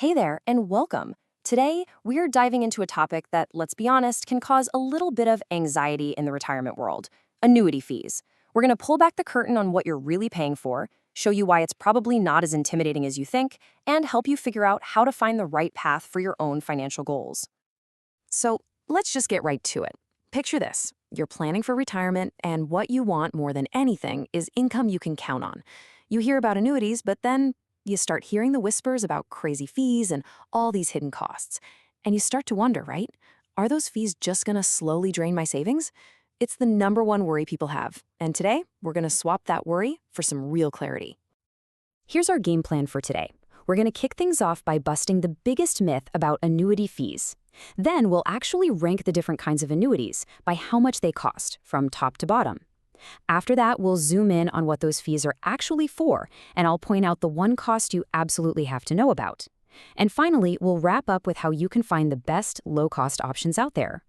Hey there, and welcome. Today, we're diving into a topic that, let's be honest, can cause a little bit of anxiety in the retirement world: annuity fees. We're going to pull back the curtain on what you're really paying for, show you why it's probably not as intimidating as you think, and help you figure out how to find the right path for your own financial goals. So, let's just get right to it. Picture this: you're planning for retirement, and what you want more than anything is income you can count on. You hear about annuities, but then you start hearing the whispers about crazy fees and all these hidden costs. And you start to wonder, right? Are those fees just going to slowly drain my savings? It's the number one worry people have. And today, we're going to swap that worry for some real clarity. Here's our game plan for today. We're going to kick things off by busting the biggest myth about annuity fees. Then we'll actually rank the different kinds of annuities by how much they cost, from top to bottom. After that, we'll zoom in on what those fees are actually for, and I'll point out the one cost you absolutely have to know about. And finally, we'll wrap up with how you can find the best low-cost options out there.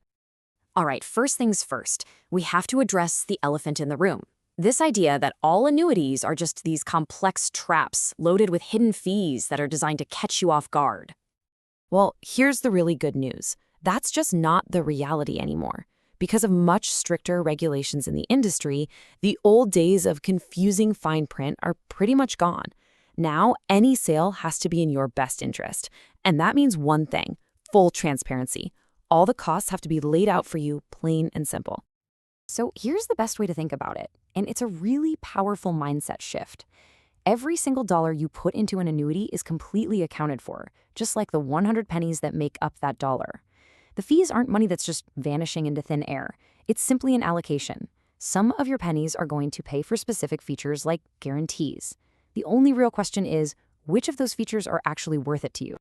All right, first things first, we have to address the elephant in the room. This idea that all annuities are just these complex traps loaded with hidden fees that are designed to catch you off guard. Well, here's the really good news. That's just not the reality anymore. Because of much stricter regulations in the industry, the old days of confusing fine print are pretty much gone. Now, any sale has to be in your best interest. And that means one thing: full transparency. All the costs have to be laid out for you, plain and simple. So here's the best way to think about it, and it's a really powerful mindset shift. Every single dollar you put into an annuity is completely accounted for, just like the 100 pennies that make up that dollar. The fees aren't money that's just vanishing into thin air. It's simply an allocation. Some of your pennies are going to pay for specific features like guarantees. The only real question is, which of those features are actually worth it to you?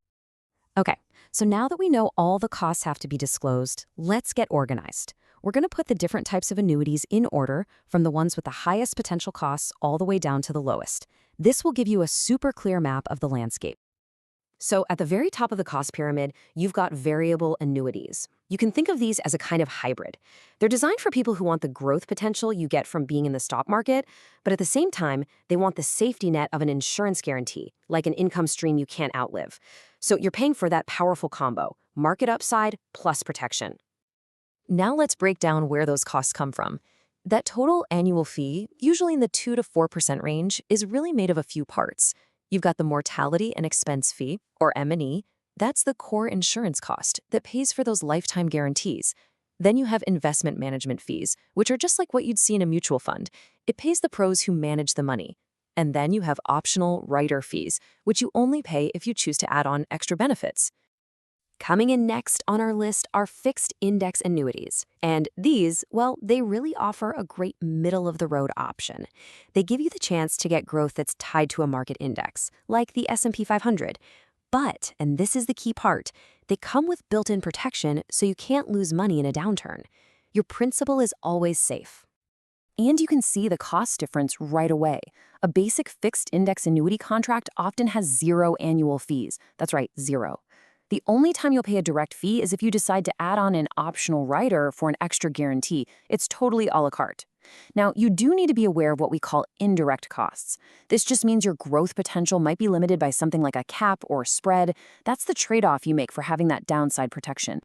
Okay, so now that we know all the costs have to be disclosed, let's get organized. We're going to put the different types of annuities in order, from the ones with the highest potential costs all the way down to the lowest. This will give you a super clear map of the landscape. So at the very top of the cost pyramid, you've got variable annuities. You can think of these as a kind of hybrid. They're designed for people who want the growth potential you get from being in the stock market, but at the same time, they want the safety net of an insurance guarantee, like an income stream you can't outlive. So you're paying for that powerful combo: market upside plus protection. Now let's break down where those costs come from. That total annual fee, usually in the 2 to 4% range, is really made of a few parts. You've got the mortality and expense fee, or M&E. That's the core insurance cost that pays for those lifetime guarantees. Then you have investment management fees, which are just like what you'd see in a mutual fund. It pays the pros who manage the money. And then you have optional rider fees, which you only pay if you choose to add on extra benefits. Coming in next on our list are fixed index annuities. And these, well, they really offer a great middle-of-the-road option. They give you the chance to get growth that's tied to a market index, like the S&P 500. But, and this is the key part, they come with built-in protection so you can't lose money in a downturn. Your principal is always safe. And you can see the cost difference right away. A basic fixed index annuity contract often has 0 annual fees. That's right, 0. The only time you'll pay a direct fee is if you decide to add on an optional rider for an extra guarantee. It's totally a la carte. Now, you do need to be aware of what we call indirect costs. This just means your growth potential might be limited by something like a cap or spread. That's the trade-off you make for having that downside protection.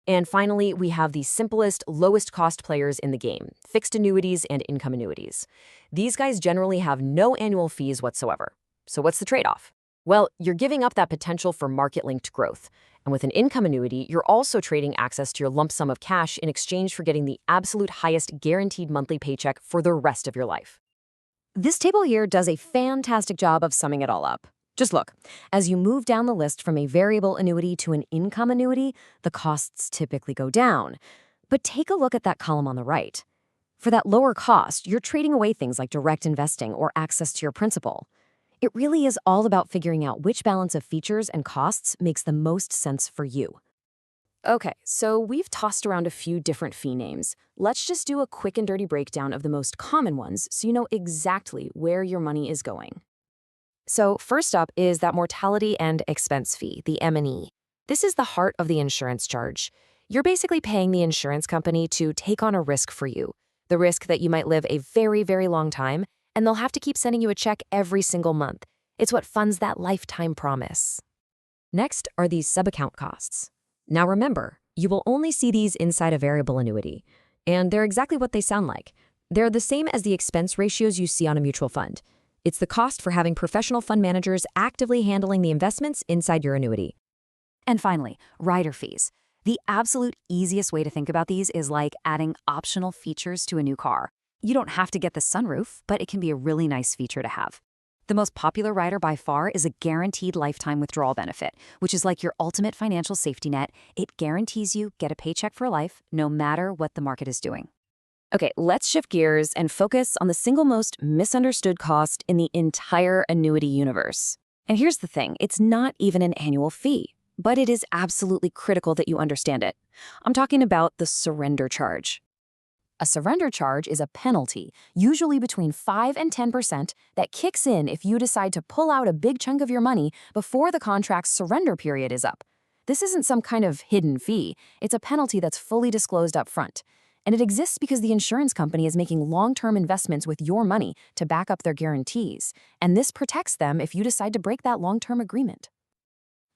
And finally, we have the simplest, lowest cost players in the game: fixed annuities and income annuities. These guys generally have no annual fees whatsoever. So what's the trade-off? Well, you're giving up that potential for market-linked growth. And with an income annuity, you're also trading access to your lump sum of cash in exchange for getting the absolute highest guaranteed monthly paycheck for the rest of your life. This table here does a fantastic job of summing it all up. Just look, as you move down the list from a variable annuity to an income annuity, the costs typically go down. But take a look at that column on the right. For that lower cost, you're trading away things like direct investing or access to your principal. It really is all about figuring out which balance of features and costs makes the most sense for you. Okay, so we've tossed around a few different fee names. Let's just do a quick and dirty breakdown of the most common ones so you know exactly where your money is going. So first up is that mortality and expense fee, the M&E. This is the heart of the insurance charge. You're basically paying the insurance company to take on a risk for you, the risk that you might live a very, very long time, and they'll have to keep sending you a check every single month. It's what funds that lifetime promise. Next are these sub-account costs. Now remember, you will only see these inside a variable annuity, and they're exactly what they sound like. They're the same as the expense ratios you see on a mutual fund. It's the cost for having professional fund managers actively handling the investments inside your annuity. And finally, rider fees. The absolute easiest way to think about these is like adding optional features to a new car. You don't have to get the sunroof, but it can be a really nice feature to have. The most popular rider by far is a guaranteed lifetime withdrawal benefit, which is like your ultimate financial safety net. It guarantees you get a paycheck for life, no matter what the market is doing. Okay, let's shift gears and focus on the single most misunderstood cost in the entire annuity universe. And here's the thing, it's not even an annual fee, but it is absolutely critical that you understand it. I'm talking about the surrender charge. A surrender charge is a penalty, usually between 5 and 10%, that kicks in if you decide to pull out a big chunk of your money before the contract's surrender period is up. This isn't some kind of hidden fee. It's a penalty that's fully disclosed up front. And it exists because the insurance company is making long-term investments with your money to back up their guarantees, and this protects them if you decide to break that long-term agreement.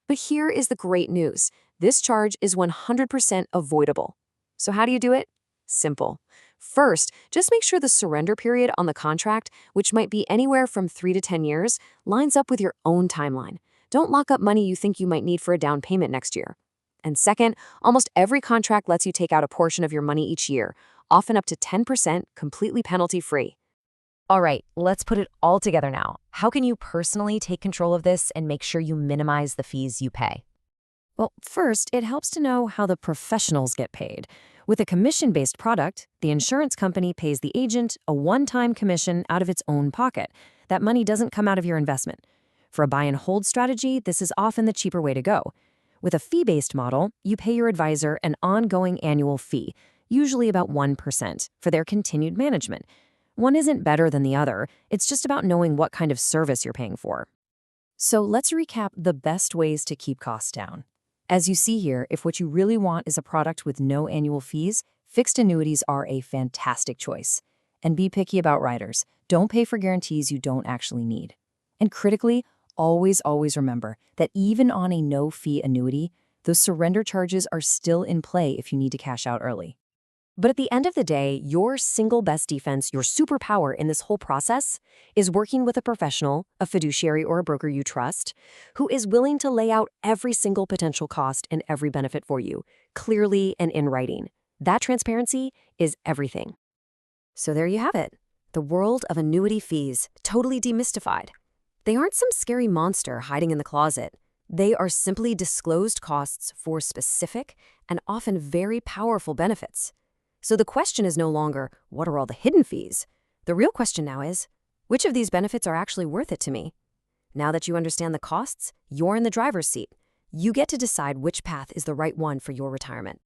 But here is the great news. This charge is 100% avoidable. So how do you do it? Simple. First, just make sure the surrender period on the contract, which might be anywhere from 3 to 10 years, lines up with your own timeline. Don't lock up money you think you might need for a down payment next year. And second, almost every contract lets you take out a portion of your money each year, often up to 10%, completely penalty-free. All right, let's put it all together now. How can you personally take control of this and make sure you minimize the fees you pay? Well, first, it helps to know how the professionals get paid. With a commission-based product, the insurance company pays the agent a one-time commission out of its own pocket. That money doesn't come out of your investment. For a buy-and-hold strategy, this is often the cheaper way to go. With a fee-based model, you pay your advisor an ongoing annual fee, usually about 1%, for their continued management. One isn't better than the other. It's just about knowing what kind of service you're paying for. So let's recap the best ways to keep costs down. As you see here, if what you really want is a product with no annual fees, fixed annuities are a fantastic choice. And be picky about riders. Don't pay for guarantees you don't actually need. And critically, always remember that even on a no-fee annuity, those surrender charges are still in play if you need to cash out early. But at the end of the day, your single best defense, your superpower in this whole process, is working with a professional, a fiduciary or a broker you trust, who is willing to lay out every single potential cost and every benefit for you, clearly and in writing. That transparency is everything. So there you have it. The world of annuity fees, totally demystified. They aren't some scary monster hiding in the closet. They are simply disclosed costs for specific and often very powerful benefits. So the question is no longer, what are all the hidden fees? The real question now is, which of these benefits are actually worth it to me? Now that you understand the costs, you're in the driver's seat. You get to decide which path is the right one for your retirement.